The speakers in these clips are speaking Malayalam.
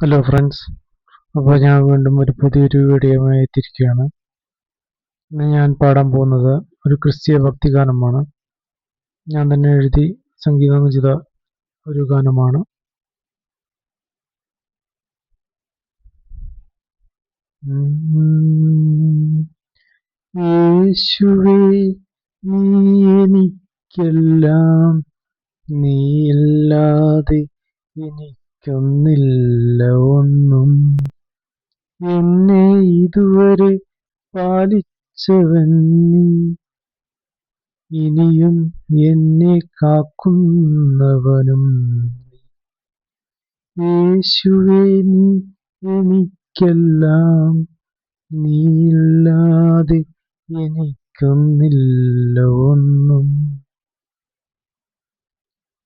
Hello friends. അപ്പോൾ ഞാൻ വീണ്ടും ഒരു പുതിയൊരു വീഡിയോയുമായി എത്തിയിരിക്കുകയാണ്. ഇന്ന് ഞാൻ പാടാൻ പോകുന്നത് ഒരു ക്രിസ്തീയ ഭക്തിഗാനമാണ്. ഞാൻ തന്നെ എഴുതി സംഗീതം ചെയ്ത ഒരു ഗാനമാണ്. യേശുവേ, നീ എനിക്കെല്ലാം, നീയില്ലാതെ എനിക്കൊന്നില്ല ഒന്നും. എന്നെ ഇതുവരെ പാലിച്ചവൻ നീ, ഇനിയും എന്നെ കാക്കുന്നവനും നീ. യേശുവേ, നീ എനിക്കെല്ലാം, നീയില്ലാതെ എനിക്കൊന്നില്ല ഒന്നും.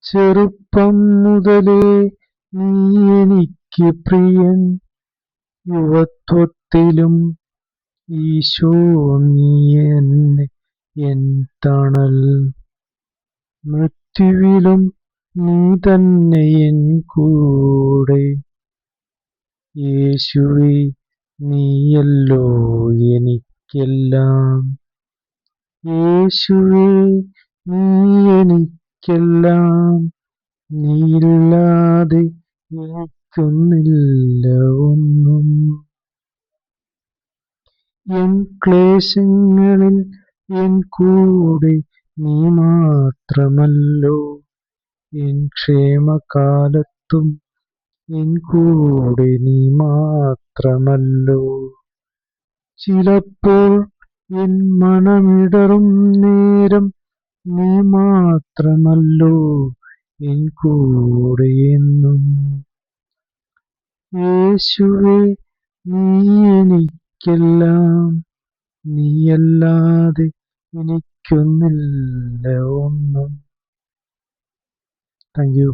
ചെറുപ്പം മുതലേ നീ എനിക്ക് പ്രിയൻ, യുവത്വത്തിലും ഈശോ നീ എന്നെ എൻ തണൽ, മൃത്യുവിലും നീ തന്നെ എൻ കൂടെ. യേശുവേ, നീയല്ലോ എനിക്കെല്ലാം. യേശുവേ, നീ എനിക്കെല്ലാം, നീയില്ലാതെ എനിക്കൊന്നില്ല ഒന്നും. എൻ ക്ലേശങ്ങളിൽ എൻ കൂടെ നീ മാത്രമല്ലോ, എൻ ക്ഷേമകാലത്തും എൻ കൂടെ നീ മാത്രമല്ലോ. ചിലപ്പോൾ എൻ മനമിടറും നേരം നീ മാത്രമല്ലോ എൻ കൂടെ എന്നും. യേശുവേ, നീ എനിക്കെല്ലാം, നീയല്ലാതെ എനിക്കൊന്നില്ല ഒന്നും. Thank you.